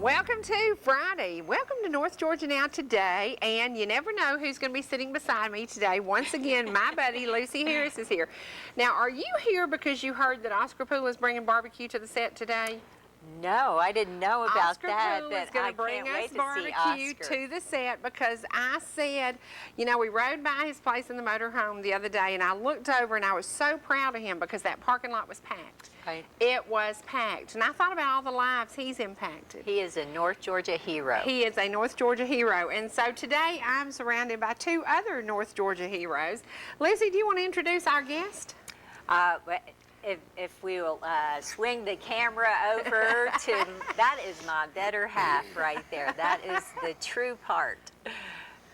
Welcome to Friday. Welcome to North Georgia Now today, and you never know who's going to be sitting beside me today. Once again, my buddy Lucy Harris is here. Now, are you here because you heard that Oscar Poole is bringing barbecue to the set today? No, I didn't know about Oscar that, Poole but is going I to bring can't us wait to see barbecue Oscar. to the set because I said, you know, we rode by his place in the motorhome the other day, and I looked over and I was so proud of him because that parking lot was packed. Right. It was packed, and I thought about all the lives he's impacted. He is a North Georgia hero. He is a North Georgia hero, and so today I'm surrounded by two other North Georgia heroes. Lucy, do you want to introduce our guest? If we will swing the camera over to, that is my better half right there. That is the true part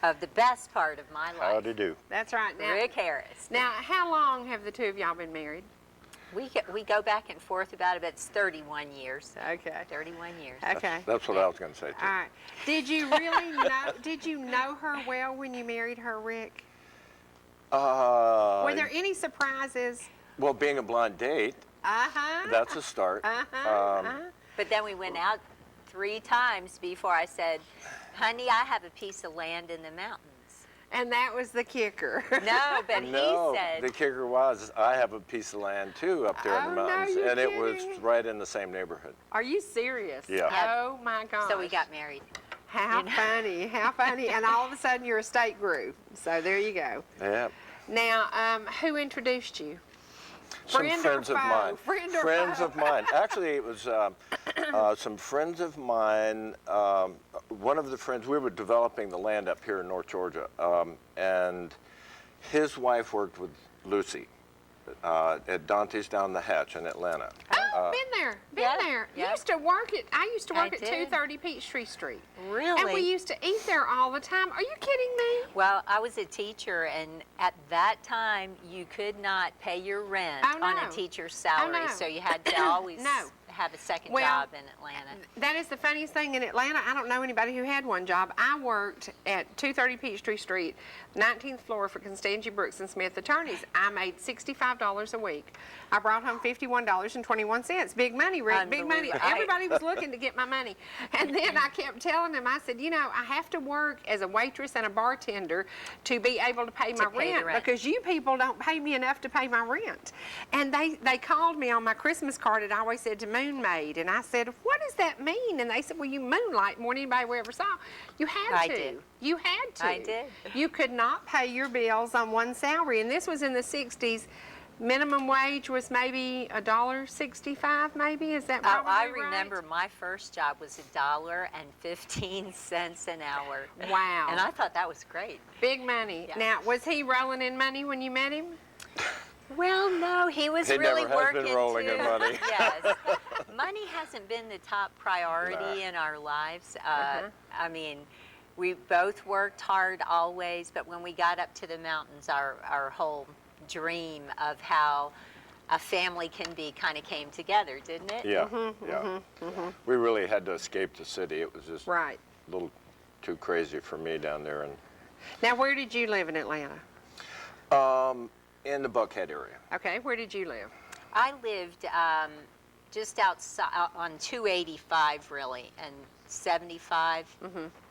of the best part of my life. Howdy do. That's right. Now, Rick Harris. Now, how long have the two of y'all been married? We go back and forth about it. It's 31 years. Okay. 31 years. Okay. That's what I was going to say, too. All right. Did you really know? Did you know her well when you married her, Rick? Were there any surprises? Well, being a blind date, that's a start. But then we went out 3 times before I said, honey, I have a piece of land in the mountains. And that was the kicker. No, but No, he said, the kicker was I have a piece of land, too, up there in Oh, the no, mountains. you're And it was kidding. right in the same neighborhood. Are you serious? Yeah. Oh, my gosh. so we got married. How funny, how funny. And all of a sudden your estate grew. So there you go. Yeah. Now, who introduced you? Some Friend or friends of foe? mine. Friend or Friends foe? of mine. Actually, it was some friends of mine. One of the friends, we were developing the land up here in North Georgia, and his wife worked with Lucy at Dante's Down the Hatch in Atlanta. Oh, been there, been yeah, there. yeah. I used to work I at did. 230 Peachtree Street. Really? And we used to eat there all the time. Are you kidding me? Well, I was a teacher, and at that time, you could not pay your rent Oh, on no. a teacher's salary, no. so you had to always No. have a second Well, job in Atlanta. That is the funniest thing in Atlanta. I don't know anybody who had one job. I worked at 230 Peachtree Street, 19th floor for Constantia Brooks and Smith Attorneys. I made $65 a week. I brought home $51.21. Big money, Rick, big money. Unbelievable. Everybody was looking to get my money. And then I kept telling them, I said, you know, I have to work as a waitress and a bartender to be able to pay my pay the rent. because you people don't pay me enough to pay my rent. And they called me on my Christmas card. It always said to Moon Maid. And I said, what does that mean? And they said, well, you moonlight more than anybody we ever saw. You had I to. did. You had to. I did. You could not pay your bills on one salary. And this was in the 60s. Minimum wage was maybe $1.65, maybe? Is that probably I right? remember my first job was $1.15 an hour. Wow. And I thought that was great. Big money. Yeah. Now, was he rolling in money when you met him? Well, no, he was He really never has working been rolling too. in money. Yes. Money hasn't been the top priority in our lives. I mean, we both worked hard always, but when we got up to the mountains, our whole dream of how a family can be kind of came together, didn't it? Yeah, yeah. We really had to escape the city. It was just Right. a little too crazy for me down there. And Now, where did you live in Atlanta? in the Buckhead area. Okay, where did you live? I lived just outside on 285, really, and 75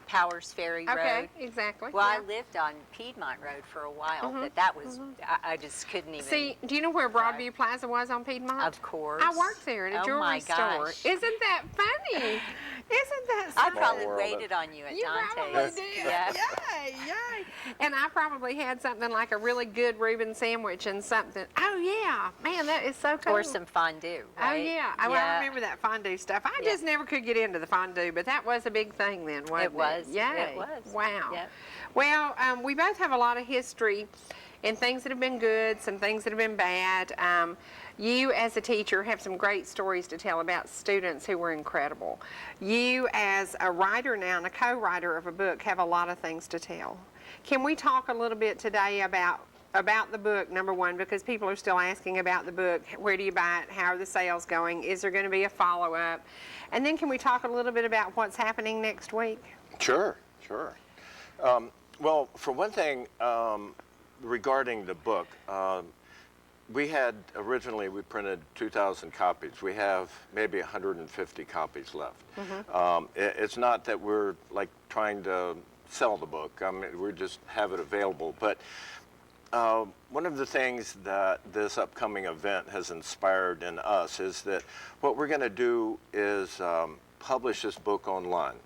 Powers Ferry Road. Okay, exactly. Well, yeah. I lived on Piedmont Road for a while, but that was, I just couldn't even. See, do you know where Broadview Plaza was on Piedmont? Of course. I worked there at a jewelry store. gosh. Isn't that funny? Isn't that I something? probably world. waited on you at You probably Dante's. did. Yeah. Yay, yay. And I probably had something like a really good Reuben sandwich and something. Oh, yeah. Man, that is so cool. Or some fondue, Oh, right? yeah. I remember that fondue stuff. I just never could get into the fondue, but that was a big thing then, wasn't it? It was. Yay. It was. Wow. Yep. Well, we both have a lot of history and things that have been good, some things that have been bad. You, as a teacher, have some great stories to tell about students who were incredible. You, as a writer now and a co-writer of a book, have a lot of things to tell. Can we talk a little bit today about the book, number one, because people are still asking about the book. Where do you buy it? How are the sales going? Is there going to be a follow-up? And then can we talk a little bit about what's happening next week? Sure, sure. Well, for one thing, regarding the book, we had originally we printed 2,000 copies. We have maybe 150 copies left. It's not that we're like trying to sell the book. I mean, we just have it available. But one of the things that this upcoming event has inspired in us is that what we're going to do is publish this book online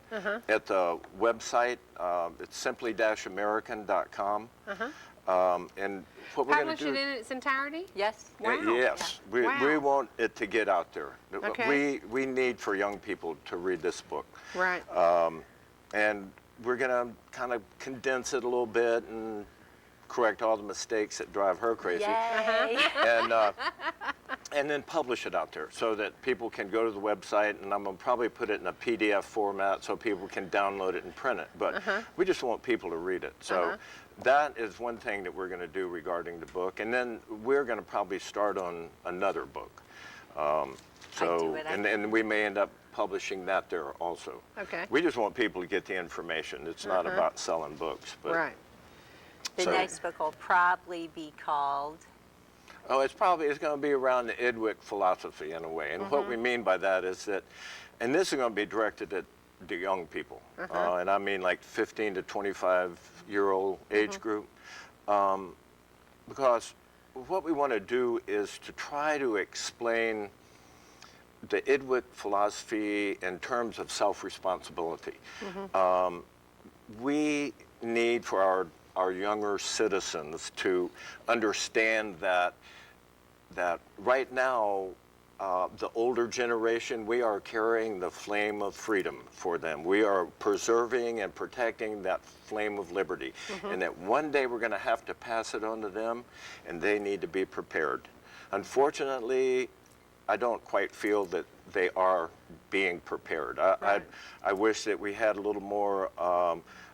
at the website. It's simply-american.com. And what we're going Publish to do, it in its entirety? Yes. Wow. yes, we Wow. want it to get out there. Okay. We need for young people to read this book. Right. And we're going to kind of condense it a little bit and correct all the mistakes that drive her crazy. Yay. And then publish it out there so that people can go to the website, and I'm going to probably put it in a PDF format so people can download it and print it. But we just want people to read it. So that is one thing that we're going to do regarding the book. And then we're going to probably start on another book. And we may end up publishing that there also. Okay. We just want people to get the information. It's not about selling books. But Right. The next book will probably be called. Oh, it's going to be around the Idwick philosophy in a way. And what we mean by that is that, and this is going to be directed at the young people. And I mean like 15 to 25-year-old age group. Because what we want to do is to try to explain the Idwick philosophy in terms of self-responsibility. We need for our younger citizens to understand that right now, the older generation, we are carrying the flame of freedom for them. We are preserving and protecting that flame of liberty. And that one day we're going to have to pass it on to them, and they need to be prepared. Unfortunately, I don't quite feel that they are being prepared. I wish that we had a little more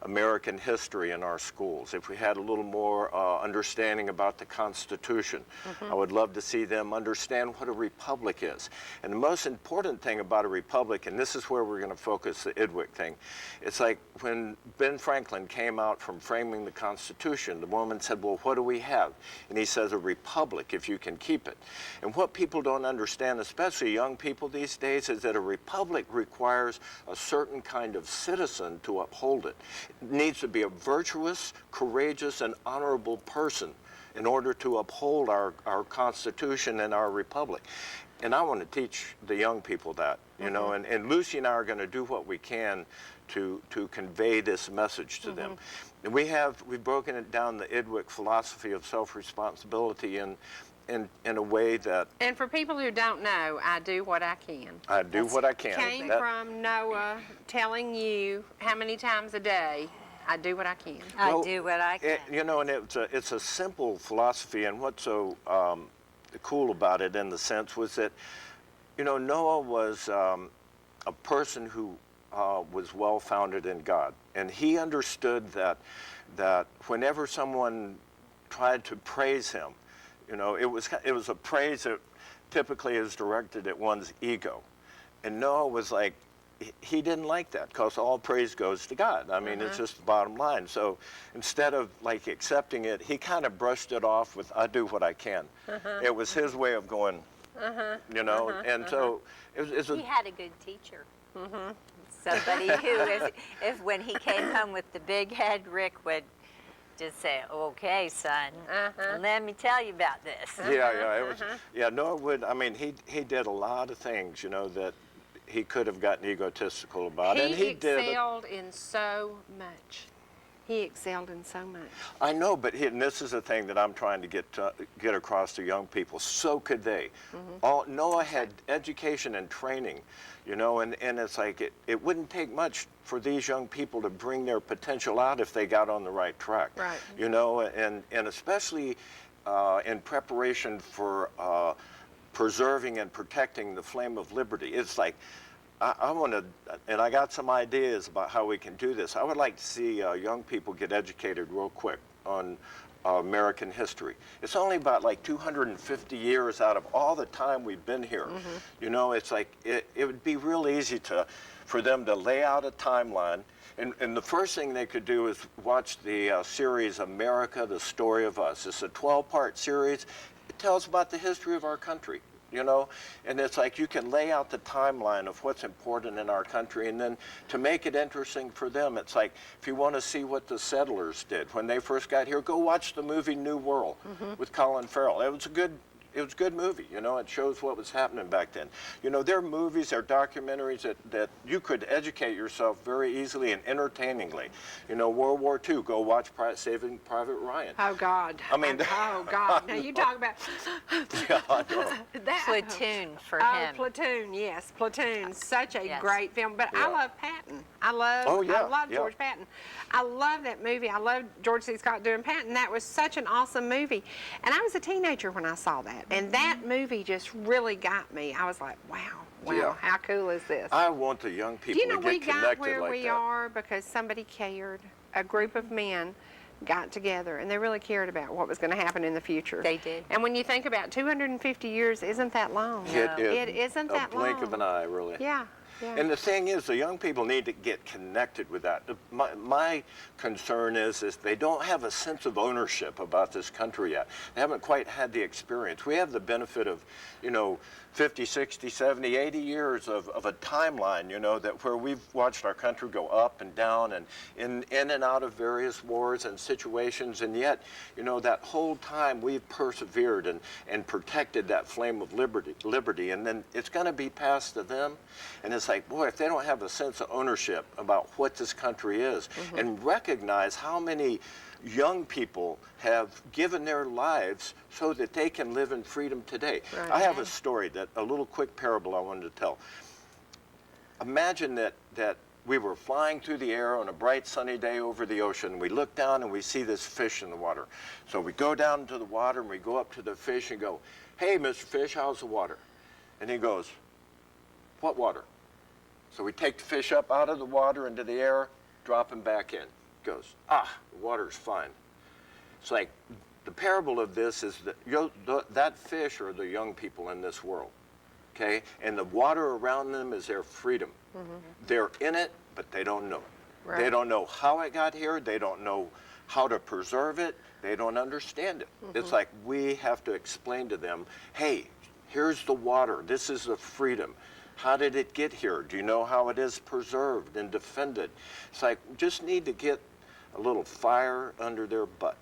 American history in our schools. If we had a little more understanding about the Constitution, I would love to see them understand what a republic is. And the most important thing about a republic, and this is where we're going to focus the Idwick thing, it's like when Ben Franklin came out from framing the Constitution, the woman said, well, what do we have? And he says, a republic, if you can keep it. And what people don't understand, especially young people these days, is that a republic requires a certain kind of citizen to uphold it. It needs to be a virtuous, courageous, and honorable person in order to uphold our Constitution and our republic. And I want to teach the young people that, you know, and Lucy and I are going to do what we can to convey this message to them. And we've broken it down, the Idwick philosophy of self-responsibility in a way that... And for people who don't know, I do what I can. I do what I can. Came from Noah telling you how many times a day, I do what I can. I do what I can. You know, and it's a simple philosophy, and what's so cool about it in the sense was that, you know, Noah was a person who was well-founded in God, and he understood that whenever someone tried to praise him, you know, it was a praise that typically is directed at one's ego. And Noah was like, he didn't like that because all praise goes to God. I mean, it's just the bottom line. So instead of like accepting it, he kind of brushed it off with, I do what I can. It was his way of going, you know, and so it's He had a good teacher. Somebody who, if when he came home with the big head, Rick would just say, okay, son, let me tell you about this. it was, Noah would, I mean, he did a lot of things, you know, that he could have gotten egotistical about. And he excelled in so much. He excelled in so much. I know, but and this is the thing that I'm trying to get across to young people. So could they. Noah had education and training, you know, and it's like it wouldn't take much for these young people to bring their potential out if they got on the right track. Right. You know, and especially in preparation for preserving and protecting the flame of liberty. It's like, I want to, and I got some ideas about how we can do this. I would like to see young people get educated real quick on American history. It's only about like 250 years out of all the time we've been here. You know, it's like, it would be real easy for them to lay out a timeline. And the first thing they could do is watch the series America, the Story of Us. It's a 12-part series. it tells about the history of our country. You know, and it's like you can lay out the timeline of what's important in our country, and then to make it interesting for them, it's like if you want to see what the settlers did when they first got here, go watch the movie New World with Colin Farrell. It was a good movie, you know. It shows what was happening back then. You know, there are movies, there are documentaries that you could educate yourself very easily and entertainingly. You know, World War II, go watch Saving Private Ryan. Oh, God. I mean, oh, God. Now, you talk about yeah, I know. that. Platoon for Oh, him. Platoon, yes. Platoon, such a Yes. great film. But Yeah. I love Patton. I love yeah. George Patton. I love that movie. I love George C. Scott doing Patton. That was such an awesome movie. And I was a teenager when I saw that. And that movie just really got me. I was like, wow, Yeah. how cool is this? I want the young Do people you know to we get got connected where like we that. are because somebody cared? A group of men got together and they really cared about what was going to happen in the future. They did. And when you think about 250 years, isn't that long? It isn't that long. A blink of an eye, really. Yeah. Yeah. And the thing is, the young people need to get connected with that. My concern is they don't have a sense of ownership about this country yet. They haven't quite had the experience. We have the benefit of, you know, 50, 60, 70, 80 years of a timeline, you know, that where we've watched our country go up and down and in and out of various wars and situations, and yet, you know, that whole time we've persevered and protected that flame of liberty, and then it's going to be passed to them, and it's like, boy, if they don't have a sense of ownership about what this country is and recognize how many young people have given their lives so that they can live in freedom today. Right. I have a story, a little quick parable I wanted to tell. Imagine that we were flying through the air on a bright sunny day over the ocean. We look down and we see this fish in the water. So we go down into the water and we go up to the fish and go, "Hey, Mr. Fish, how's the water?" And he goes, "What water?" So we take the fish up out of the water into the air, drop him back in. Goes, "The water's fine." It's like the parable of this is that that fish are the young people in this world, okay? And the water around them is their freedom. They're in it, but they don't know it. Right. They don't know how it got here. They don't know how to preserve it. They don't understand it. It's like we have to explain to them, hey, here's the water. This is the freedom. How did it get here? Do you know how it is preserved and defended? It's like we just need to get a little fire under their butt.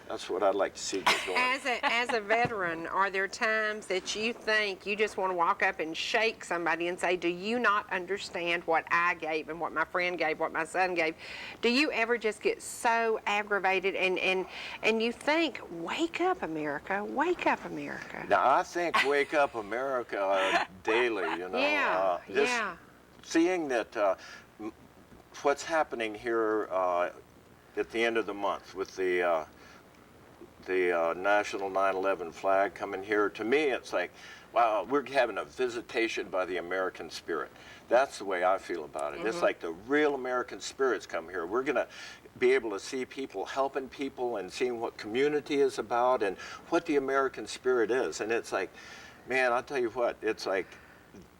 That's what I'd like to see get going. As a veteran, are there times that you think you just want to walk up and shake somebody and say, do you not understand what I gave and what my friend gave, what my son gave? Do you ever just get so aggravated and you think, wake up, America, wake up, America? Now, I think Wake Up America daily, you know. Yeah. Seeing that what's happening here at the end of the month with the National 9/11 flag coming here, to me it's like, wow, we're having a visitation by the American spirit. That's the way I feel about it. It's like the real American spirit's come here. We're going to be able to see people helping people and seeing what community is about and what the American spirit is. And it's like, man, I'll tell you what, it's like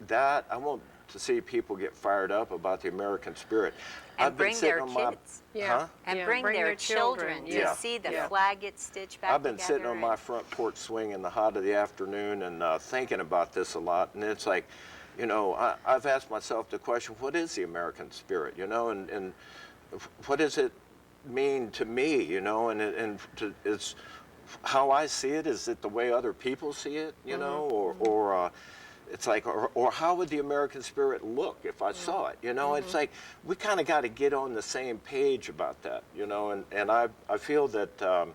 that. I want to see people get fired up about the American spirit. And bring their kids. And bring their children to Yeah. see the Yeah. flag get stitched back I've been together sitting on my front porch swing in the hot of the afternoon and thinking about this a lot. And it's like, you know, I've asked myself the question, what is the American spirit, you know, and what does it mean to me, you know, and it's how I see it. Is it the way other people see it, you know, or it's like, or how would the American spirit look if I saw it? You know, it's like we kind of got to get on the same page about that, you know, and I feel that,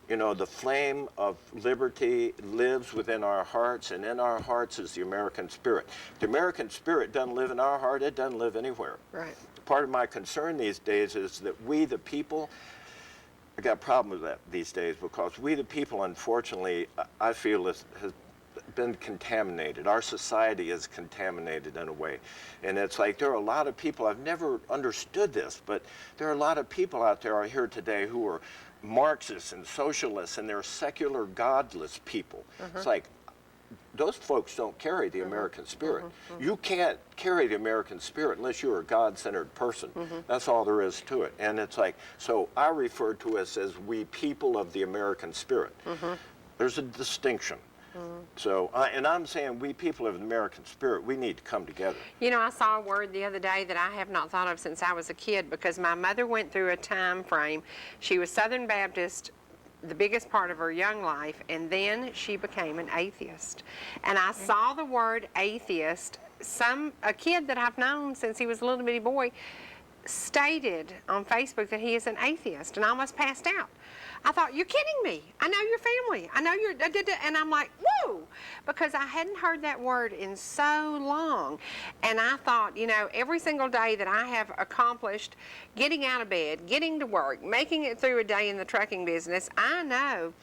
you know, the flame of liberty lives within our hearts, and in our hearts is the American spirit. The American spirit doesn't live in our heart, it doesn't live anywhere. Right. Part of my concern these days is that we, the people, I got a problem with that these days because we, the people, unfortunately, I feel has been contaminated. Our society is contaminated in a way. And it's like there are a lot of people, I've never understood this, but there are a lot of people out there here today who are Marxists and socialists, and they're secular, godless people. It's like, those folks don't carry the American spirit. You can't carry the American spirit unless you're a God-centered person. That's all there is to it. And it's like, so I refer to us as we people of the American spirit. There's a distinction. So, and I'm saying we people of the American spirit, we need to come together. You know, I saw a word the other day that I have not thought of since I was a kid, because my mother went through a time frame. She was Southern Baptist the biggest part of her young life, and then she became an atheist. And I saw the word atheist. A kid that I've known since he was a little bitty boy stated on Facebook that he is an atheist, and I almost passed out. I thought, you're kidding me. I know your family. I know you're, and I'm like, whoa, because I hadn't heard that word in so long. And I thought, you know, every single day that I have accomplished getting out of bed, getting to work, making it through a day in the trucking business, I know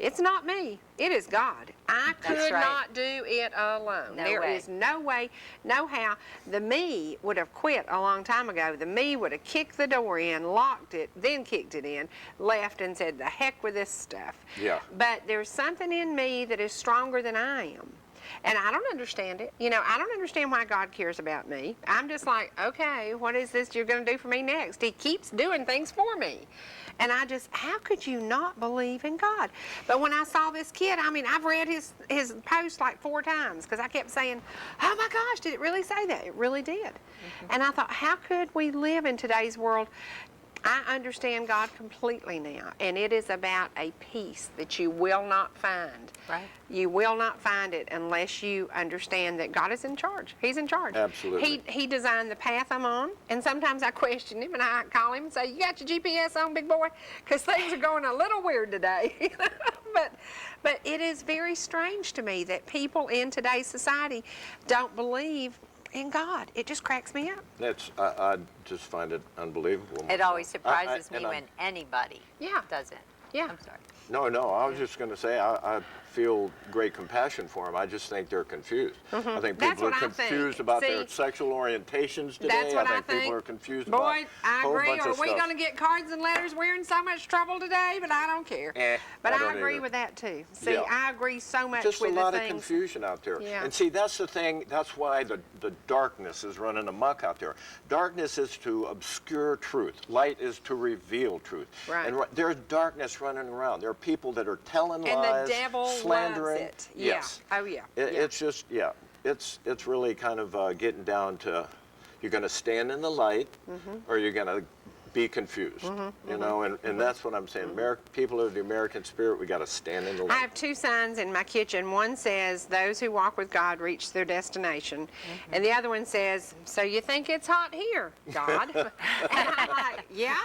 it's not me. It is God. I could not do it alone. There is no way, no how. The me would have quit a long time ago. The me would have kicked the door in, locked it, then kicked it in, left and said, the heck with this stuff. Yeah. But there's something in me that is stronger than I am. And I don't understand it. You know, I don't understand why God cares about me. I'm just like, okay, what is this you're going to do for me next? He keeps doing things for me. And I just, how could you not believe in God? But when I saw this kid, I mean, I've read his post like 4 times, because I kept saying, oh my gosh, did it really say that? It really did. And I thought, how could we live in today's world? I understand God completely now, and it is about a peace that you will not find. Right. You will not find it unless you understand that God is in charge. He's in charge. Absolutely. He designed the path I'm on, and sometimes I question him, and I call him and say, you got your GPS on, big boy? Because things are going a little weird today. But it is very strange to me that people in today's society don't believe in God. It just cracks me up. I just find it unbelievable. It always surprises me when anybody does it. Yeah. I'm sorry. No, I was just going to say I feel great compassion for them. I just think they're confused. I think people are confused about their sexual orientations today. That's what I think. People are confused about Boy, I a whole agree. bunch Are of we stuff. going to get cards and letters? We're in so much trouble today, but I don't care. But I agree either. with that too. See, Yeah. I agree so much Just with a lot the of things. confusion out there. Yeah. And see, that's the thing. That's why the darkness is running amok out there. Darkness is to obscure truth. Light is to reveal truth. Right. And there's darkness running around. There are people that are telling And lies, the devil slandering. loves it. Yes. Yeah. Oh yeah. It's just, it's really kind of getting down to, you're going to stand in the light, or you're going to be confused. You know, and that's what I'm saying. People of the American spirit, we got to stand in the light. I have 2 signs in my kitchen. One says, those who walk with God reach their destination. And the other one says, so you think it's hot here, God? And I'm like, yeah.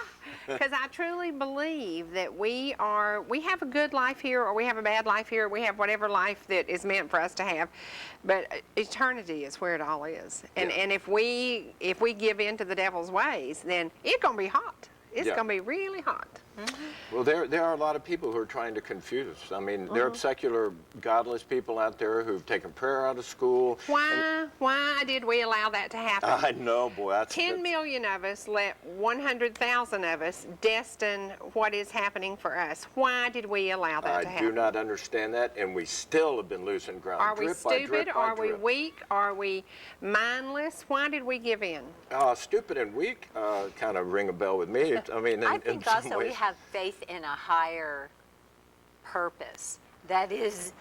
Because I truly believe that we have a good life here, or we have a bad life here, or we have whatever life that is meant for us to have. But eternity is where it all is. And if we give in to the devil's ways, then it's going to be hot. It's going to be really hot. Well, there are a lot of people who are trying to confuse us. I mean, there are secular, godless people out there who've taken prayer out of school. Why did we allow that to happen? I know, boy. 10 million of us let 100,000 of us destine what is happening for us. Why did we allow that to happen? I do not understand that, and we still have been losing ground. Are we drip by stupid? drip by Are we drip. weak? Are we mindless? Why did we give in? Stupid and weak kind of ring a bell with me. I mean, I in think some also ways. we have faith in a higher purpose that is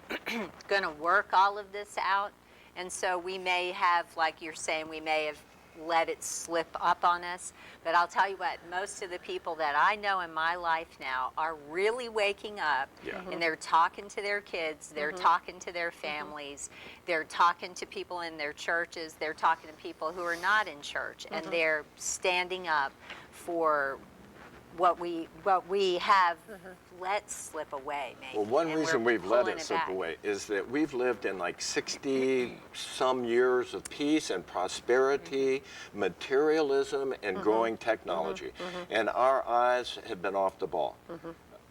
going to work all of this out. And so we may have, like you're saying, we may have let it slip up on us. But I'll tell you what, most of the people that I know in my life now are really waking up, and they're talking to their kids, they're talking to their families, they're talking to people in their churches, they're talking to people who are not in church, and they're standing up for what we have let slip away, maybe. Well, one and reason we're we've let pulling it slip back. away is that we've lived in like 60-some years of peace and prosperity, materialism, and growing technology. And our eyes have been off the ball.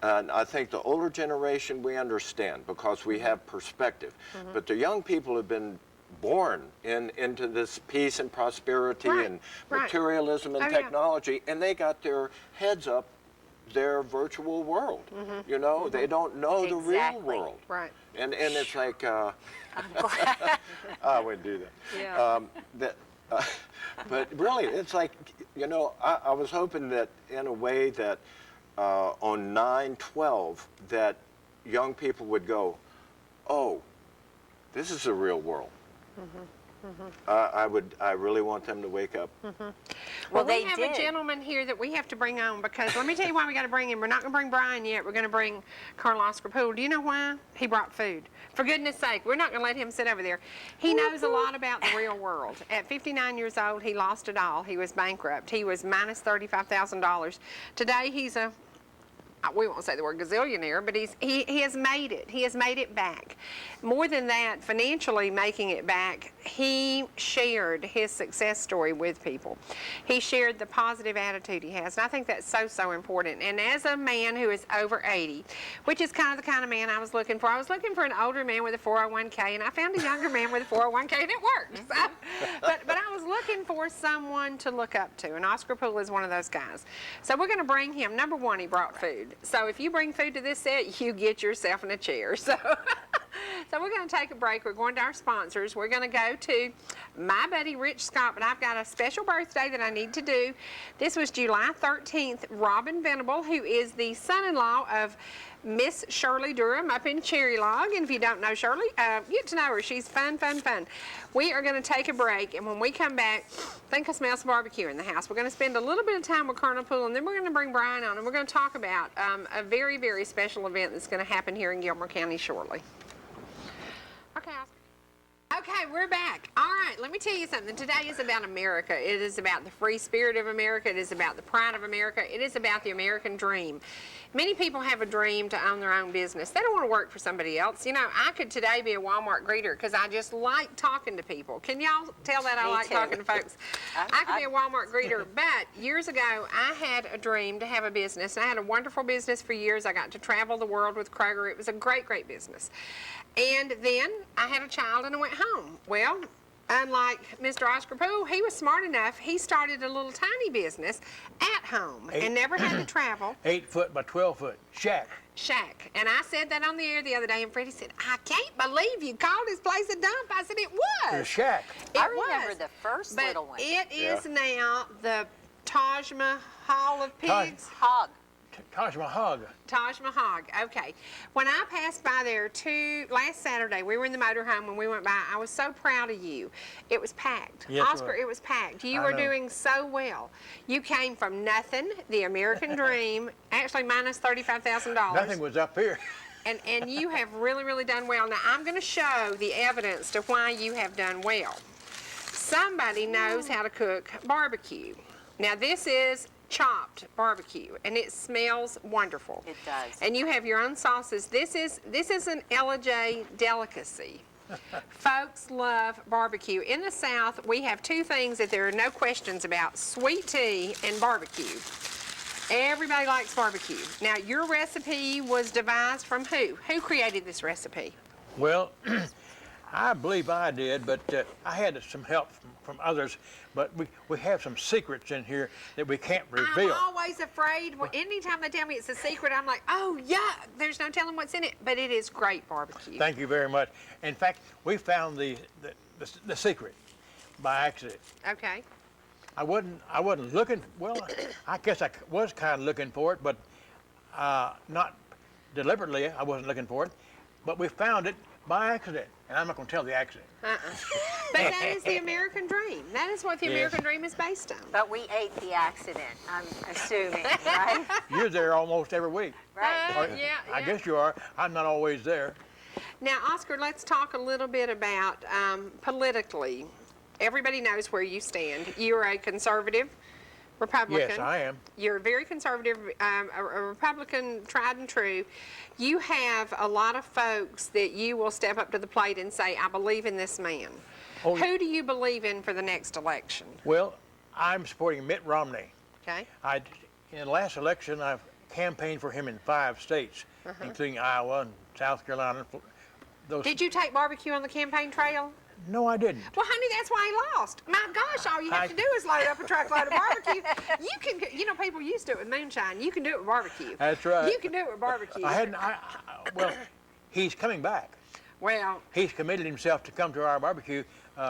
And I think the older generation, we understand because we have perspective. But the young people have been born into this peace and prosperity and materialism and technology, and they got their heads up their virtual world. You know, they don't know the real world. Right. And it's like, I wouldn't do that. Yeah. But really, it's like, you know, I was hoping that in a way that on 9/12 that young people would go, oh, this is a real world. I really want them to wake up. Well, they we have did. a gentleman here that we have to bring on because let me tell you why we got to bring him. We're not going to bring Brian yet. We're going to bring Colonel Oscar Poole. Do you know why? He brought food. For goodness sake, we're not going to let him sit over there. He knows a lot about the real world. At 59 years old, he lost it all. He was bankrupt. He was minus $35,000. Today, he's a we won't say the word gazillionaire, but he has made it. He has made it back. More than that, financially making it back, he shared his success story with people. He shared the positive attitude he has, and I think that's so, so important. And as a man who is over 80, which is kind of the kind of man I was looking for an older man with a 401k, and I found a younger man with a 401k, and it worked. So, but I was looking for someone to look up to, and Oscar Poole is one of those guys. So we're going to bring him. Number one, he brought food. So if you bring food to this set, you get yourself in a chair. So, so we're going to take a break. We're going to our sponsors. We're going to go to my buddy Rich Scott, but I've got a special birthday that I need to do. This was July 13th. Robin Venable, who is the son-in-law of Miss Shirley Durham up in Cherie Log. And if you don't know Shirley, get to know her. She's fun, fun, fun. We are going to take a break, and when we come back, I think I smell some barbecue in the house. We're going to spend a little bit of time with Colonel Poole, and then we're going to bring Brian on, and we're going to talk about a very, very special event that's going to happen here in Gilmer County shortly. Okay, Oscar. Okay, we're back. All right, let me tell you something. Today is about America. It is about the free spirit of America. It is about the pride of America. It is about the American dream. Many people have a dream to own their own business. They don't want to work for somebody else. You know, I could today be a Walmart greeter because I just like talking to people. Can y'all tell that I like talking to folks? I could be a Walmart greeter, but years ago, I had a dream to have a business. I had a wonderful business for years. I got to travel the world with Kroger. It was a great, great business. And then I had a child and I went home. Well, unlike Mr. Oscar Poole, he was smart enough. He started a little tiny business at home and never had to travel. 8 foot by 12 foot shack. Shack. And I said that on the air the other day, and Freddie said, I can't believe you called his place a dump. I said, it was. A shack. I remember the first but little one. It is now the Taj Mahal of Pigs. Hog. Taj Mahal. Taj Mahal. Okay. When I passed by there last Saturday, we were in the motorhome when we went by. I was so proud of you. It was packed. Yes, Oscar, it was packed. You I were know. doing so well. You came from nothing, the American dream, actually minus $35,000. Nothing was up here. And you have really, really done well. Now, I'm going to show the evidence to why you have done well. Somebody knows how to cook barbecue. Now, this is chopped barbecue, and it smells wonderful. It does. And you have your own sauces. This is an LJ delicacy. Folks love barbecue. In the South, we have two things that there are no questions about: sweet tea and barbecue. Everybody likes barbecue. Now, your recipe was devised from who? Who created this recipe? Well, I believe I did, but I had some help from others. But we have some secrets in here that we can't reveal. I'm always afraid. Anytime they tell me it's a secret, I'm like, oh, yeah, there's no telling what's in it. But it is great barbecue. Thank you very much. In fact, we found the secret by accident. Okay. I wasn't looking. Well, I guess I was kind of looking for it, but not deliberately. I wasn't looking for it, but we found it by accident, and I'm not going to tell the accident. But that is the American dream. That is what the Yes. American dream is based on. But we ate the accident, I'm assuming, right? You're there almost every week. Right. Or- Yeah, I yeah. guess you are. I'm not always there. Now, Oscar, let's talk a little bit about politically. Everybody knows where you stand. You're a conservative Republican. Yes, I am. You're a very conservative, a Republican, tried and true. You have a lot of folks that you will step up to the plate and say, I believe in this man. Oh, Who do you believe in for the next election? Well, I'm supporting Mitt Romney. Okay. In the last election, I've campaigned for him in 5 states, including Iowa and South Carolina. Those. Did you take barbecue on the campaign trail? No, I didn't. Well, honey, that's why he lost. My gosh, all you have to do is load up a truckload of barbecue. You know, people used to do it with moonshine. You can do it with barbecue. That's right. You can do it with barbecue. Well, he's coming back. Well, He's committed himself to come to our barbecue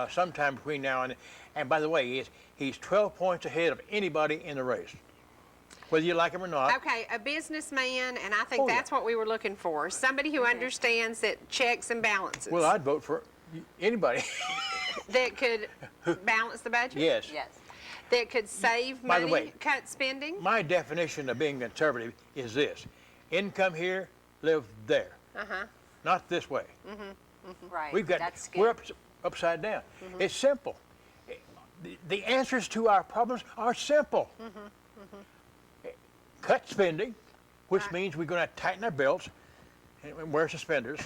sometime between now and by the way, he's 12 points ahead of anybody in the race. whether you like him or not. Okay, a businessman, and I think Oh, yeah. that's what we were looking for. Somebody who understands that checks and balances. Well, I'd vote for anybody. That could balance the budget. Yes. Yes. That could save By the money, way, cut spending. My definition of being conservative is this: income here, live there. Not this way. Right. We've got That's good. we're upside down. It's simple. The answers to our problems are simple. Cut spending, which means we're going to tighten our belts and wear suspenders.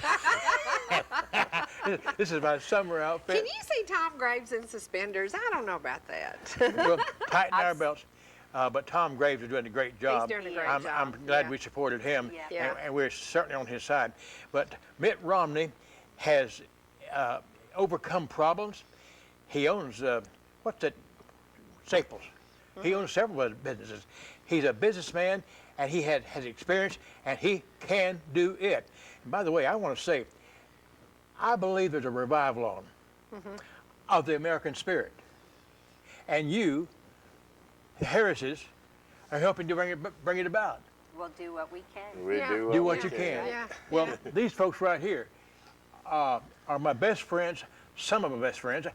This is my summer outfit. Can you see Tom Graves in suspenders? I don't know about that. We'll tighten our belts. But Tom Graves is doing a great job. doing a great I'm job, glad yeah. we supported him, Yeah. Yeah. and we're certainly on his side. But Mitt Romney has overcome problems. He owns, what's that, Staples. He owns several other businesses. He's a businessman, and he has experience, and he can do it. And by the way, I want to say, I believe there's a revival on of the American spirit. And you, the Harrises, are helping to bring it about. We'll do what we can. We Yeah. do Do what what we you can. Yeah. Well, these folks right here are my best friends, some of my best friends.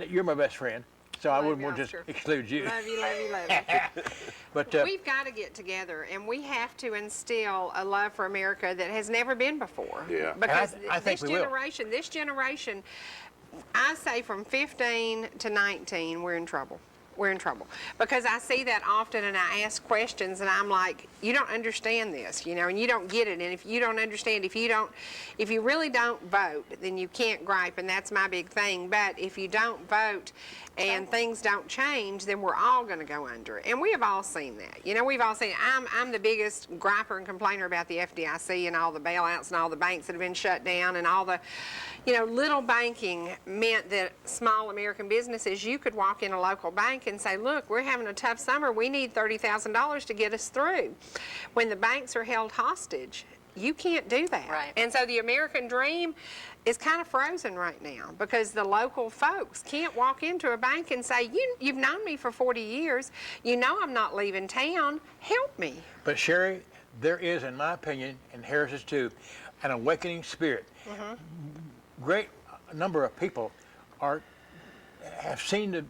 You're my best friend, so I Love wouldn't you, want to just Oscar. exclude you. Love you, love you, love you. But We've got to get together, and we have to instill a love for America that has never been before. Yeah. Because And I think this we will. generation, I say from 15 to 19, we're in trouble. We're in trouble because I see that often, and I ask questions, and I'm like, you don't understand this, you know, and you don't get it. And if you don't understand, if you really don't vote, then you can't gripe, and that's my big thing. But if you don't vote and things don't change, then we're all going to go under it. And we have all seen that. You know, we've all seen it. I'm the biggest griper and complainer about the FDIC and all the bailouts and all the banks that have been shut down and all the, you know, little banking meant that small American businesses, you could walk in a local bank and say, look, we're having a tough summer. We need $30,000 to get us through. When the banks are held hostage, you can't do that. Right. And so the American dream is kind of frozen right now because the local folks can't walk into a bank and say, you've known me for 40 years. You know I'm not leaving town. Help me. But Cherie, there is, in my opinion, and Harris's too, an awakening spirit. Great number of people have seen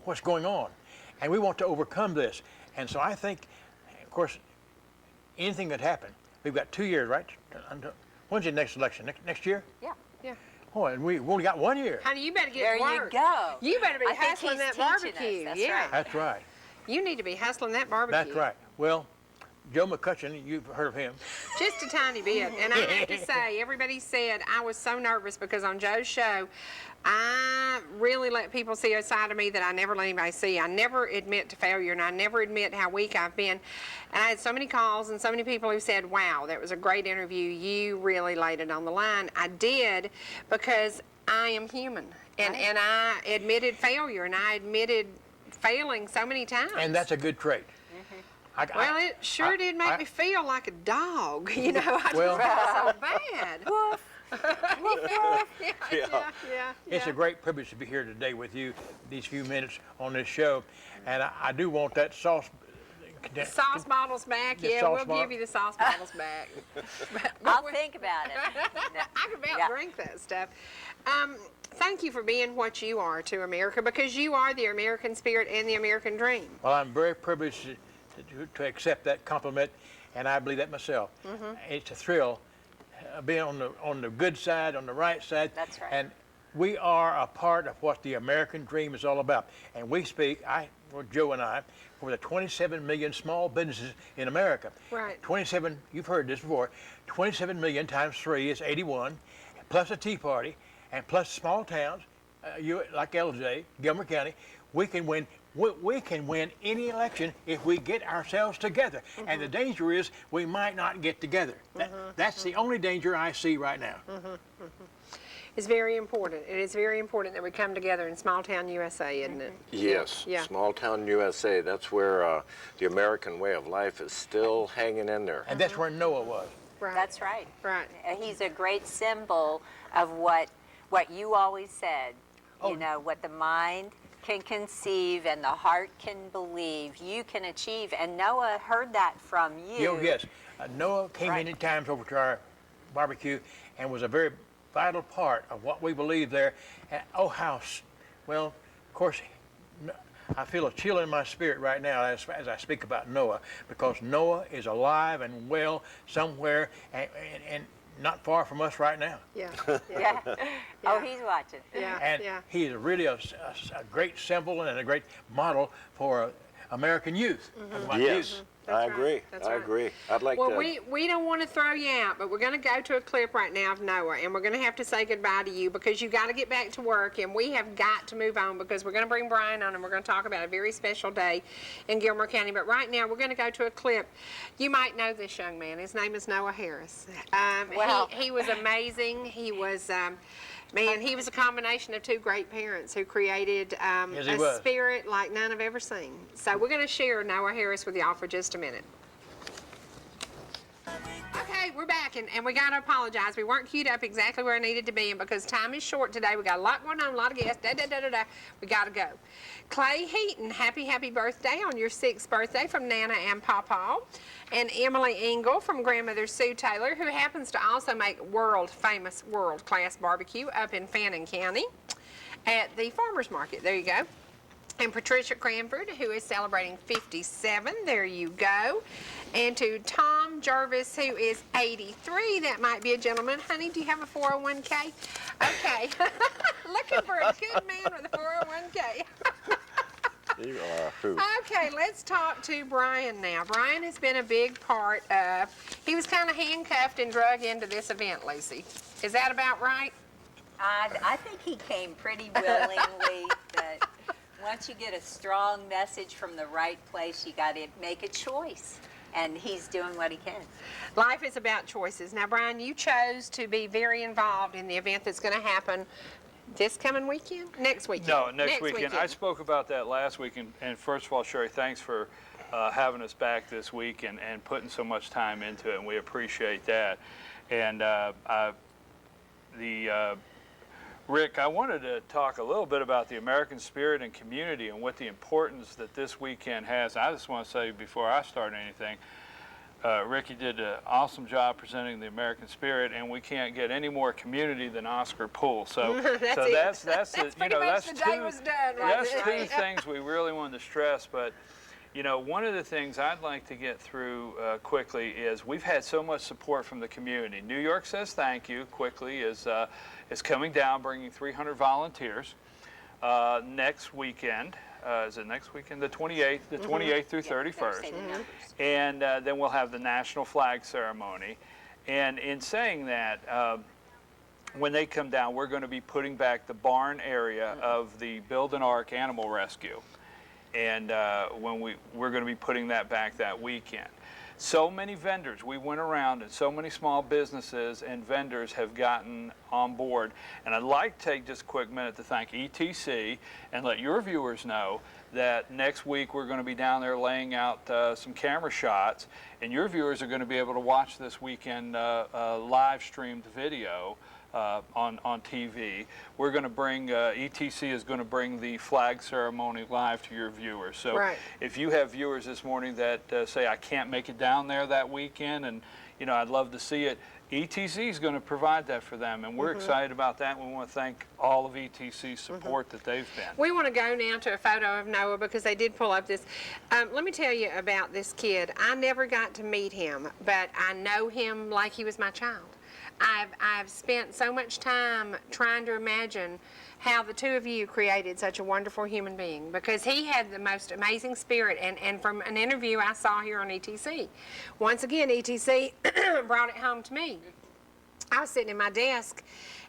what's going on, and we want to overcome this. And so I think, of course, anything could happen. We've got 2 years, right? When's the next election? Next year? Yeah. Yeah. Oh, and we've only got 1 year. Honey, you better get There to you work. go. You better be I think hustling he's that teaching us. barbecue. That's Yeah. right. That's right. You need to be hustling that barbecue. That's right. Well, Joe McCutcheon, you've heard of him. Just a tiny bit. And I have to say, everybody said I was so nervous because on Joe's show, I really let people see a side of me that I never let anybody see. I never admit to failure, and I never admit how weak I've been. And I had so many calls and so many people who said, wow, that was a great interview. You really laid it on the line. I did because I am human. And I admitted failure, and I admitted failing so many times. And that's a good trait. Well, it sure did make me feel like a dog, you know. I Well- just felt so bad. Yeah. It's a great privilege to be here today with you, these few minutes on this show. And I do want that sauce. Sauce bottles back. The Yeah, sauce we'll bottle. give you the sauce bottles back. I'll think about it. I can about Yeah. drink that stuff. Thank you for being what you are to America, because you are the American spirit and the American dream. Well, I'm very privileged to accept that compliment, and I believe that myself. It's a thrill being on the good side, on the right side. That's right. And we are a part of what the American dream is all about. And we speak, Joe and I, for the 27 million small businesses in America. Right. 27, you've heard this before, 27 million times 3 is 81, plus a Tea Party, and plus small towns, like LJ, Gilmer County. We can win any election if we get ourselves together. And the danger is we might not get together. That's the only danger I see right now. It's very important. It is very important that we come together in small town USA, isn't it? Yes, Yeah. small town USA. That's where the American way of life is still hanging in there. And that's where Noah was. Right. That's right. Right. He's a great symbol of what you always said. Oh. You know, what the mind can conceive and the heart can believe, you can achieve. And Noah heard that from you. Oh, yes. Noah came Right. many times over to our barbecue and was a very vital part of what we believed there. And, oh, well, of course, I feel a chill in my spirit right now as I speak about Noah, because Noah is alive and well somewhere and not far from us right now. Yeah. Yeah. Oh, he's watching. Yeah. And he is really a great symbol and a great model for American youth. Yes, I That's agree. right. That's I right. agree. I'd like Well, to. we don't want to throw you out, but we're going to go to a clip right now of Noah, and we're going to have to say goodbye to you because you've got to get back to work, and we have got to move on because we're going to bring Brian on, and we're going to talk about a very special day in Gilmer County. But right now, we're going to go to a clip. You might know this young man. His name is Noah Harris. Wow. He was amazing. He was... Man, he was a combination of two great parents who created Yes, he a was. spirit like none I've ever seen. So we're going to share Noah Harris with y'all for just a minute. Okay, we're back, and we got to apologize. We weren't queued up exactly where I needed to be, and because time is short today, we got a lot going on, a lot of guests, we got to go. Clay Heaton, happy birthday on your 6th birthday from Nana and Pawpaw. And Emily Engel from Grandmother Sue Taylor, who happens to also make world-famous, world-class barbecue up in Fannin County at the Farmers Market. There you go. And Patricia Cranford, who is celebrating 57. There you go. And to Tom Jervis, who is 83. That might be a gentleman. Honey, do you have a 401k? Okay. Looking for a good man with a 401k. You are a hoot. Okay, let's talk to Brian now. Brian has been a big part of, he was kind of handcuffed and drug into this event, Lucy. Is that about right? I think he came pretty willingly, but once you get a strong message from the right place, you got to make a choice. And he's doing what he can. Life is about choices. Now, Brian, you chose to be very involved in the event that's going to happen this coming weekend? Next weekend? No, next weekend. I spoke about that last week, and first of all, Cherie, thanks for having us back this week and putting so much time into it, and we appreciate that. And Rick, I wanted to talk a little bit about the American spirit and community and what the importance that this weekend has. I just want to say before I start anything, Ricky did an awesome job presenting the American spirit, and we can't get any more community than Oscar Poole. So that's pretty much the day was done, right? That's two things we really wanted to stress. But you know, one of the things I'd like to get through quickly is we've had so much support from the community. New York Says Thank You quickly is coming down, bringing 300 volunteers next weekend. Is it next weekend? The 28th, the 28th through 31st. And then we'll have the national flag ceremony. And in saying that, when they come down, we're going to be putting back the barn area of the Build an Ark Animal Rescue. And we're going to be putting that back that weekend. So many vendors, we went around and so many small businesses and vendors have gotten on board. And I'd like to take just a quick minute to thank ETC and let your viewers know that next week we're going to be down there laying out some camera shots, and your viewers are going to be able to watch this weekend live streamed video on TV. We're going to bring, ETC is going to bring the flag ceremony live to your viewers. So Right. if you have viewers this morning that say, I can't make it down there that weekend and, you know, I'd love to see it, ETC is going to provide that for them, and we're excited about that. We want to thank all of ETC's support that they've been. We want to go now to a photo of Noah because they did pull up this. Let me tell you about this kid. I never got to meet him, but I know him like he was my child. I've spent so much time trying to imagine how the two of you created such a wonderful human being, because he had the most amazing spirit, and from an interview I saw here on ETC, once again ETC brought it home to me. I was sitting at my desk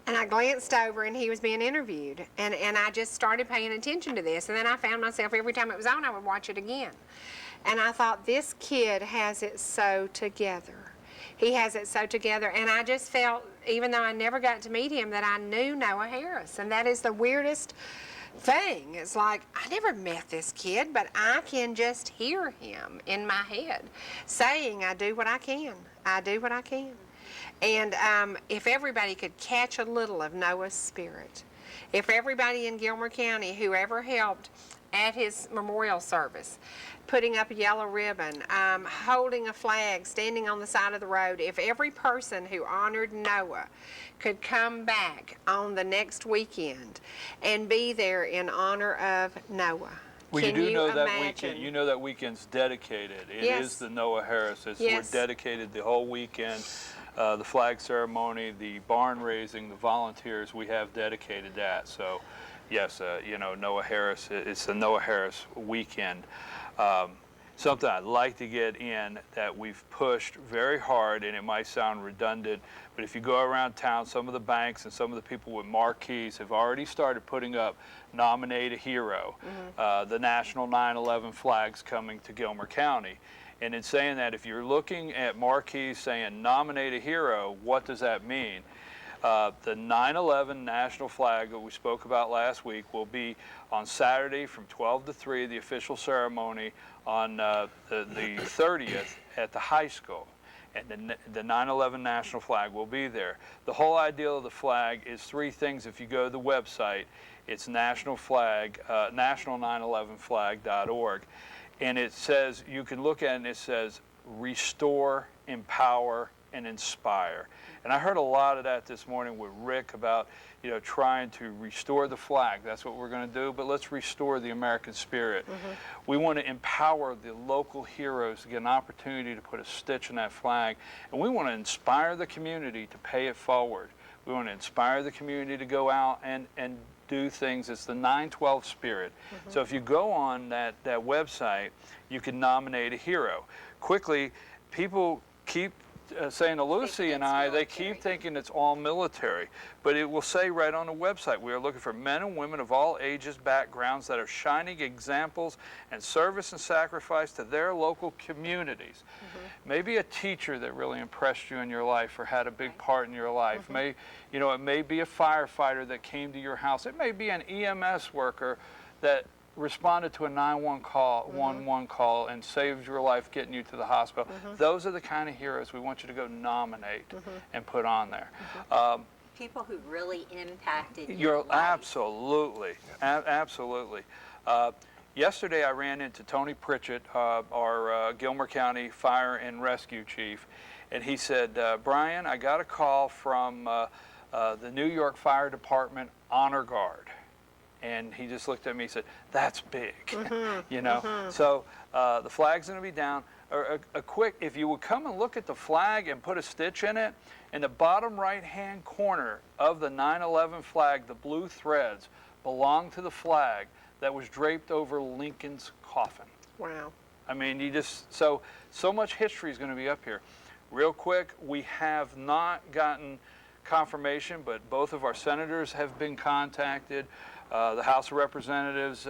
and I glanced over and he was being interviewed, and I just started paying attention to this, and then I found myself every time it was on I would watch it again, and I thought, this kid has it so together. He has it so together, and I just felt, even though I never got to meet him, that I knew Noah Harris, and that is the weirdest thing. It's like, I never met this kid, but I can just hear him in my head saying, I do what I can. I do what I can. And if everybody could catch a little of Noah's spirit, If everybody in Gilmer County, whoever helped at his memorial service, putting up a yellow ribbon, holding a flag, standing on the side of the road, if every person who honored Noah could come back on the next weekend and be there in honor of Noah. Well, Can you do know that imagine? weekend. You know that weekend's dedicated. It Yes. is the Noah Harris. Yes. We're dedicated the whole weekend. The flag ceremony, the barn raising, the volunteers. We have dedicated that. So, yes, you know, Noah Harris. It's the Noah Harris weekend. Something I'd like to get in that we've pushed very hard, and it might sound redundant, but if you go around town, some of the banks and some of the people with marquees have already started putting up Nominate a Hero, the national 9/11 flags coming to Gilmer County. And in saying that, if you're looking at marquees saying Nominate a Hero, what does that mean? The 9/11 national flag that we spoke about last week will be on Saturday from 12 to 3, the official ceremony on the 30th at the high school. And the 9/11 national flag will be there. The whole idea of the flag is three things. If you go to the website, it's national911flag.org. And it says, you can look at it and it says, restore, empower, and inspire. And I heard a lot of that this morning with Rick about, you know, trying to restore the flag. That's what we're going to do, but let's restore the American spirit. We want to empower the local heroes to get an opportunity to put a stitch in that flag, and we want to inspire the community to pay it forward. We want to inspire the community to go out and do things. It's the 9/12 spirit. So if you go on that website, you can nominate a hero. Quickly, people keep saying to Lucy and I, they keep thinking it's all military, but it will say right on the website, we are looking for men and women of all ages, backgrounds that are shining examples and service and sacrifice to their local communities. Maybe a teacher that really impressed you in your life or had a big part in your life. It may be a firefighter that came to your house. It may be an EMS worker that responded to a 911 call and saved your life getting you to the hospital. Those are the kind of heroes we want you to go nominate and put on there. People who really impacted your You're life. absolutely, absolutely. Yesterday I ran into Tony Pritchard, our Gilmer County Fire and Rescue Chief, and he said, Brian, I got a call from the New York Fire Department Honor Guard. And he just looked at me and said, that's big, you know. So the flag's going to be down. A quick, if you would come and look at the flag and put a stitch in it, in the bottom right-hand corner of the 9/11 flag, the blue threads belong to the flag that was draped over Lincoln's coffin. Wow. I mean, you just, so much history is going to be up here. Real quick, we have not gotten confirmation, but both of our senators have been contacted. The House of Representatives,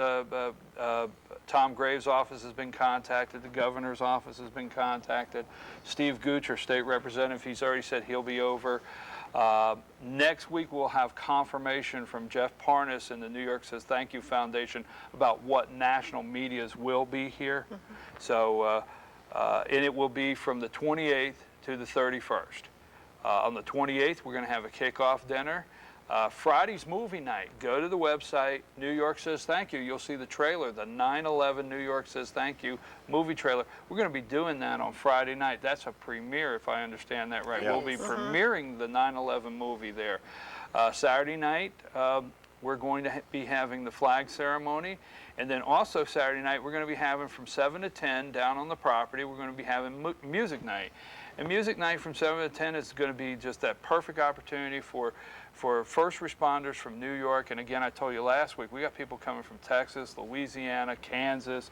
Tom Graves' office has been contacted. The governor's office has been contacted. Steve Gooch, our state representative, he's already said he'll be over. Next week we'll have confirmation from Jeff Parnas and the New York Says Thank You Foundation about what national medias will be here. So, and it will be from the 28th to the 31st. On the 28th, we're going to have a kickoff dinner. Friday's movie night. Go to the website, New York Says Thank You. You'll see the trailer, the 9/11 New York Says Thank You movie trailer. We're going to be doing that on Friday night. That's a premiere, if I understand that right. Yeah. We'll be premiering the 9/11 movie there. Saturday night, we're going to be having the flag ceremony. And then also Saturday night, we're going to be having from 7 to 10 down on the property, we're going to be having music night. And music night from 7 to 10 is going to be just that perfect opportunity for first responders from New York. And again, I told you last week, we got people coming from Texas, Louisiana, Kansas.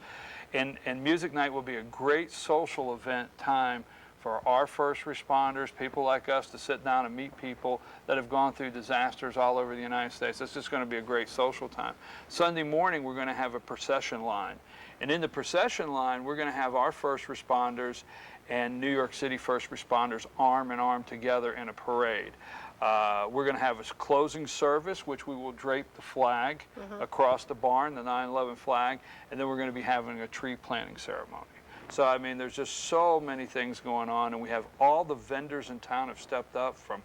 And music night will be a great social event time for our first responders, people like us, to sit down and meet people that have gone through disasters all over the United States. It's just going to be a great social time. Sunday morning, we're going to have a procession line. And in the procession line, we're going to have our first responders and New York City first responders arm in arm together in a parade. We're going to have a closing service, which we will drape the flag across the barn, the 9/11 flag, and then we're going to be having a tree planting ceremony. So, I mean, there's just so many things going on, and we have all the vendors in town have stepped up, from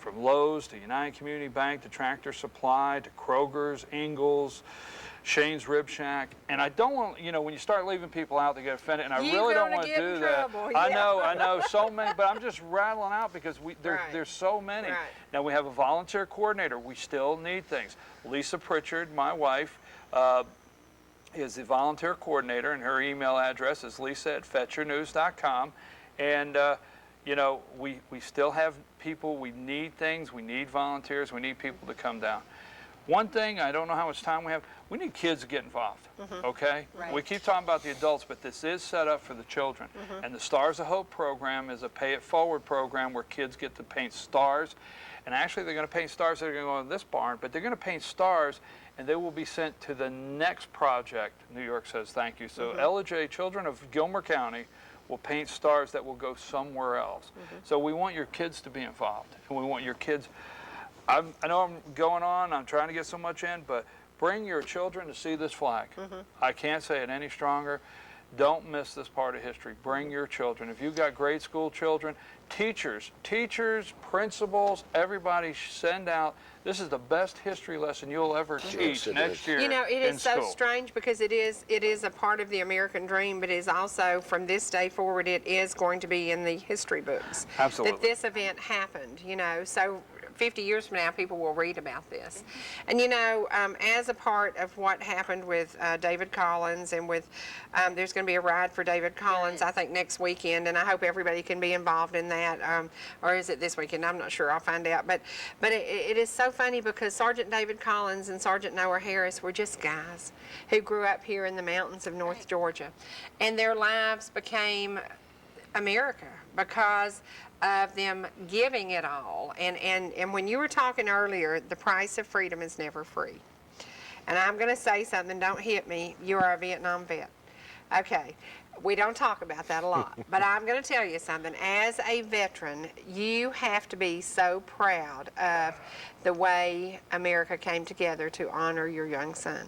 from Lowe's to United Community Bank to Tractor Supply to Kroger's, Ingles, Shane's Rib Shack. And I don't want, you know, when you start leaving people out, they get offended, and I You're really don't gonna want to get in do that. trouble, I yeah. know, so many, but I'm just rattling out because Right. there's so many. Right. Now we have a volunteer coordinator. We still need things. Lisa Pritchard, my wife, is the volunteer coordinator, and her email address is lisa@fetchernews.com. And you know, we still have people. We need things. We need volunteers. We need people to come down. One thing, I don't know how much time we have, we need kids to get involved, okay? Right. We keep talking about the adults, but this is set up for the children. And the Stars of Hope program is a pay it forward program where kids get to paint stars. And actually they're going to paint stars that are going to go in this barn, but they're going to paint stars and they will be sent to the next project. New York says thank you. So LJ, children of Gilmer County, will paint stars that will go somewhere else. So we want your kids to be involved, and we want your kids. I know I'm going on, I'm trying to get so much in, but bring your children to see this flag. I can't say it any stronger. Don't miss this part of history. Bring your children. If you've got grade school children, teachers, principals, everybody send out. This is the best history lesson you'll ever teach it next is. year. You know, it in is so school. strange because it is a part of the American dream, but it is also, from this day forward, it is going to be in the history books. Absolutely. That this event happened, you know, so 50 years from now, people will read about this. And you know, as a part of what happened with David Collins, and with, there's going to be a ride for David Collins, I think, next weekend, and I hope everybody can be involved in that. Or is it this weekend? I'm not sure. I'll find out. But it is so funny because Sergeant David Collins and Sergeant Noah Harris were just guys who grew up here in the mountains of North Georgia, and their lives became America because of them giving it all. And when you were talking earlier, the price of freedom is never free. And I'm going to say something, don't hit me, you are a Vietnam vet. Okay, we don't talk about that a lot, but I'm going to tell you something. As a veteran, you have to be so proud of the way America came together to honor your young son.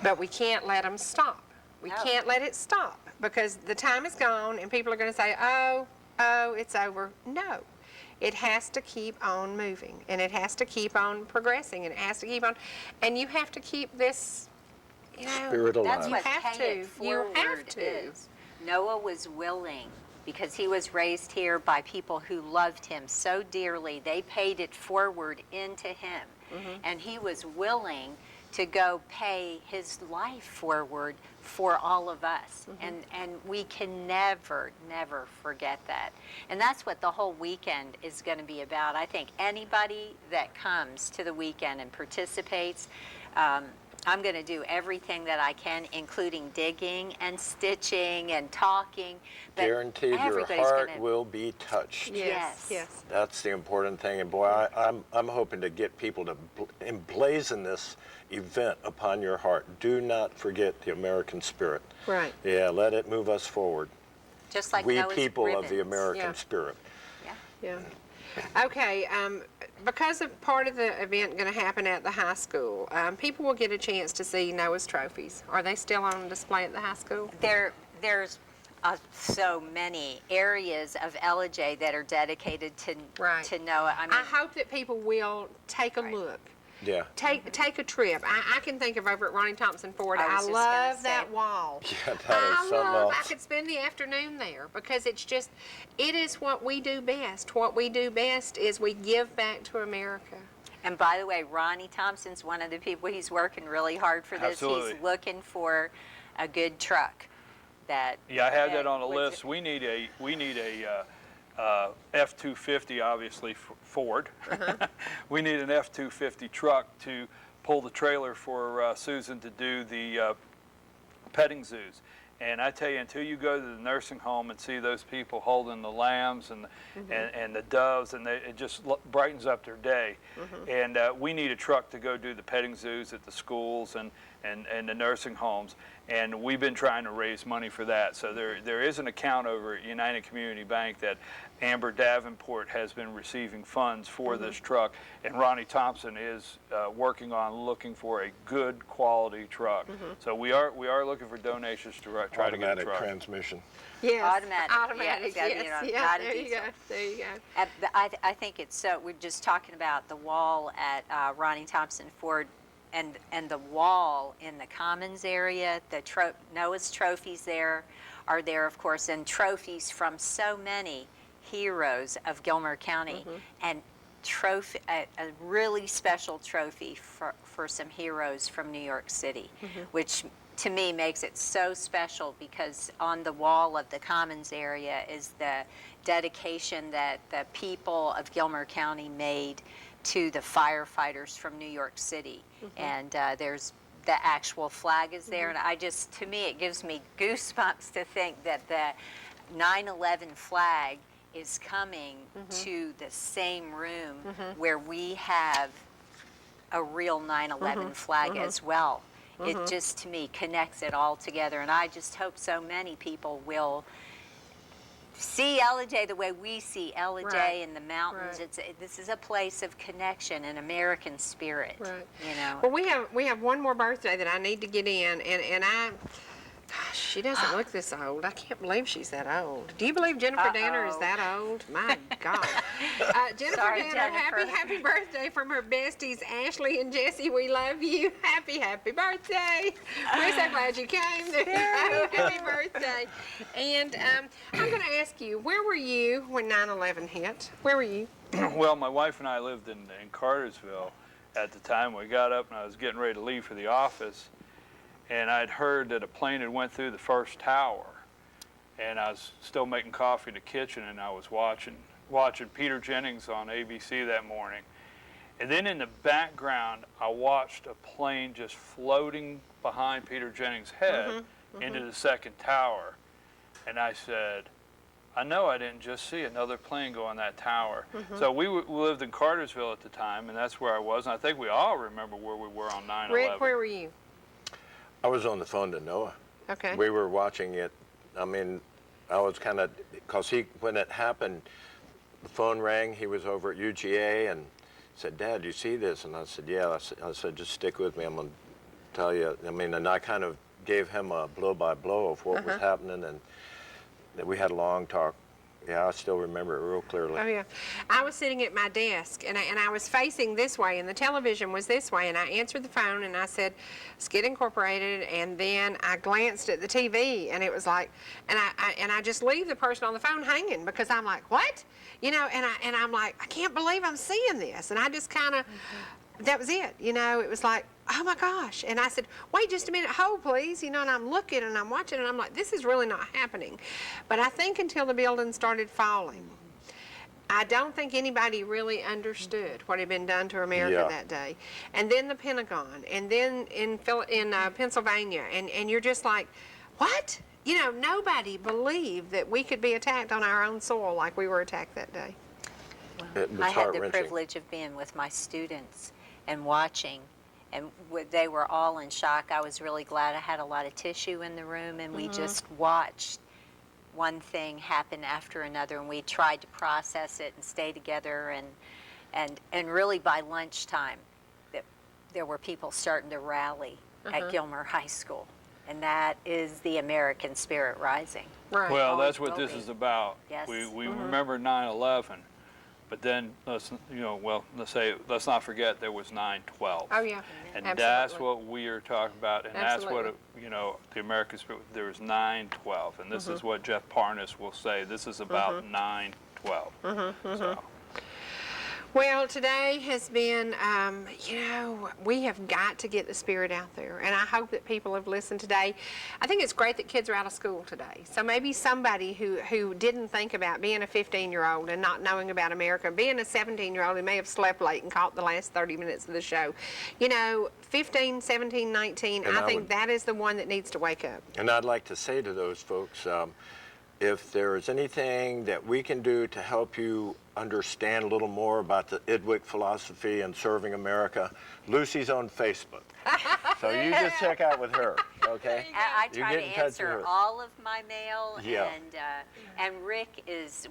But we can't let them stop. We No. can't let it stop, because the time is gone and people are going to say, oh, it's over. No. It has to keep on moving, and it has to keep on progressing, and it has to keep on, and you have to keep this, you know, Spirit alive. That's what have pay it to. You have forward to. is. Noah was willing, because he was raised here by people who loved him so dearly. They paid it forward into him. And he was willing to go pay his life forward for all of us. And we can never, never forget that. And that's what the whole weekend is going to be about. I think anybody that comes to the weekend and participates, I'm going to do everything that I can, including digging and stitching and talking. But Guaranteed your everybody's heart gonna- will be touched. Yes, Yes. yes. That's the important thing. And boy, I'm hoping to get people to emblazon this event upon your heart. Do not forget the American spirit. Right. Yeah, let it move us forward. Just like We Noah's people of the ribbons. American Yeah. spirit. Yeah. Yeah. Okay, because of part of the event going to happen at the high school, people will get a chance to see Noah's trophies. Are they still on display at the high school? There's so many areas of LJ that are dedicated to Right. to Noah. I mean, I hope that people will take a look. Yeah. Take a trip. I can think of over at Ronnie Thompson Ford. I was I just gonna love that say. wall. Yeah, that is something I else. could spend the afternoon there because it's just, it is what we do best. What we do best is we give back to America. and by the way, Ronnie Thompson's one of the people. He's working really hard for this. Absolutely. He's looking for a good truck. That Yeah, I had that on the would- list. We need a F-250, obviously Ford. We need an F-250 truck to pull the trailer for Susan to do the petting zoos. And I tell you, until you go to the nursing home and see those people holding the lambs and the doves, and it just brightens up their day. And we need a truck to go do the petting zoos at the schools, and and the nursing homes. And we've been trying to raise money for that. So there is an account over at United Community Bank that Amber Davenport has been receiving funds for this truck, and Ronnie Thompson is working on looking for a good quality truck. So we are looking for donations to try to get a Automatic truck. transmission. Yes. Automatic, yeah, Yes. not Yeah. a There you diesel. go. There you go. I think it's so. We're just talking about the wall at Ronnie Thompson Ford, and the wall in the Commons area. The Noah's trophies there are there, of course, and trophies from so many heroes of Gilmer County, and a really special trophy for some heroes from New York City, which to me makes it so special, because on the wall of the Commons area is the dedication that the people of Gilmer County made to the firefighters from New York City. And there's the actual flag is there, and to me it gives me goosebumps to think that the 9/11 flag is coming to the same room where we have a real 9/11 flag as well. It just, to me, connects it all together, and I just hope so many people will see Ellijay the way we see Ellijay Right. in the mountains. Right. This is a place of connection and American spirit. Right. You know. Well, we have one more birthday that I need to get in, and gosh, she doesn't look this old. I can't believe she's that old. Do you believe Jennifer Danner is that old? My God. Jennifer Sorry, Danner, Jennifer. happy birthday from her besties, Ashley and Jesse. We love you. Happy birthday. We're so glad you came. Happy birthday. And I'm going to ask you, where were you when 9/11 hit? Where were you? Well, my wife and I lived in Cartersville at the time. We got up and I was getting ready to leave for the office, and I'd heard that a plane had went through the first tower, and I was still making coffee in the kitchen, and I was watching Peter Jennings on ABC that morning. And then in the background, I watched a plane just floating behind Peter Jennings' head into the second tower. And I said, I know I didn't just see another plane go on that tower. So we lived in Cartersville at the time, and that's where I was. And I think we all remember where we were on 9/11. Rick, where were you? I was on the phone to Noah. Okay. We were watching it. I mean, I was kind of, because when it happened, the phone rang. He was over at UGA and said, Dad, you see this? And I said, yeah. I said, just stick with me. I'm going to tell you. I mean, and I kind of gave him a blow-by-blow of what was happening, and we had a long talk. Yeah, I still remember it real clearly. Oh, yeah. I was sitting at my desk, and I was facing this way, and the television was this way, and I answered the phone, and I said, Skid Incorporated, and then I glanced at the TV, and it was like, and I just leave the person on the phone hanging, because I'm like, what? You know, and I'm like, I can't believe I'm seeing this, and I just kind of, that was it, you know, it was like, oh my gosh. And I said, wait just a minute, hold please, you know, and I'm looking and I'm watching and I'm like, this is really not happening. But I think until the building started falling, I don't think anybody really understood what had been done to America that day. And then the Pentagon, and then in Pennsylvania, and you're just like, what? You know, nobody believed that we could be attacked on our own soil like we were attacked that day. It was I had the heart-wrenching. privilege of being with my students and watching, and they were all in shock. I was really glad I had a lot of tissue in the room, and we just watched one thing happen after another, and we tried to process it and stay together, and really by lunchtime, there were people starting to rally at Gilmer High School, and that is the American spirit rising. Right. Well, Always that's what will this be. is about. Yes. We remember 9/11, but then let's not forget there was 9/12. Oh, yeah. And Absolutely. that's what we are talking about, and that's what, Absolutely. the American spirit, there was 9/12, and this is what Jeff Parnas will say, this is about 9/12. So, Well, today has been, we have got to get the spirit out there, and I hope that people have listened today. I think it's great that kids are out of school today. So maybe somebody who didn't think about being a 15-year-old and not knowing about America, being a 17-year-old who may have slept late and caught the last 30 minutes of the show, 15, 17, 19, And I I think would- that is the one that needs to wake up. And I'd like to say to those folks, if there is anything that we can do to help you understand a little more about the Idwick philosophy and serving America, Lucy's on Facebook. So you just check out with her, okay? I You try get to in touch with answer her. all of my mail, Yeah. and Rick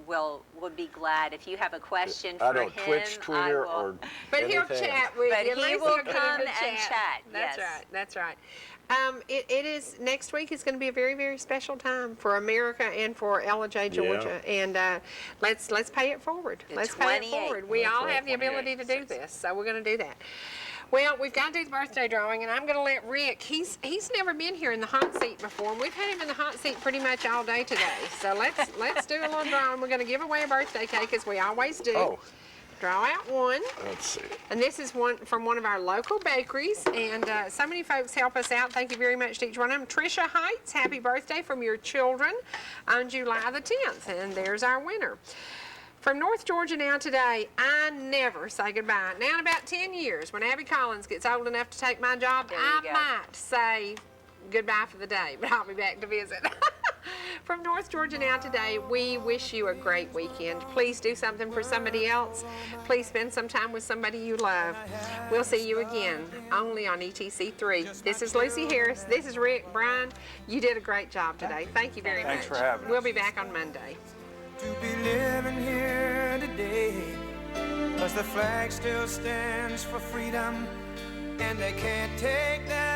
will be glad if you have a question for I don't him. Twitch, I Twitter, will- or But he'll anything chat else. with But you. he At least will he'll get come him to and chat, That's yes. right. That's right. It is next week is going to be a very, very special time for America and for LJ Georgia, and let's pay it forward. The Let's pay it 28th. forward. We That's all right. have the ability to do this, so we're going to do that. Well, we've got to do the birthday drawing, and I'm going to let Rick. He's never been here in the hot seat before. And we've had him in the hot seat pretty much all day today. So let's do a little drawing. We're going to give away a birthday cake as we always do. Oh, Draw out one. let's see. And this is one from one of our local bakeries, and so many folks help us out. Thank you very much to each one of them. Tricia Heights, happy birthday from your children on July the 10th, and there's our winner. From North Georgia now today, I never say goodbye. Now in about 10 years, when Abby Collins gets old enough to take my job, There you I go. might say goodbye for the day, but I'll be back to visit. From North Georgia now today, we wish you a great weekend. Please do something for somebody else. Please spend some time with somebody you love. We'll see you again, only on ETC3. This is Lucy Harris. This is Rick. Brian, you did a great job today. Thank you very much. Thanks for having us. We'll be back on Monday. To be living here today, 'cause the flag still stands for freedom, and they can't take that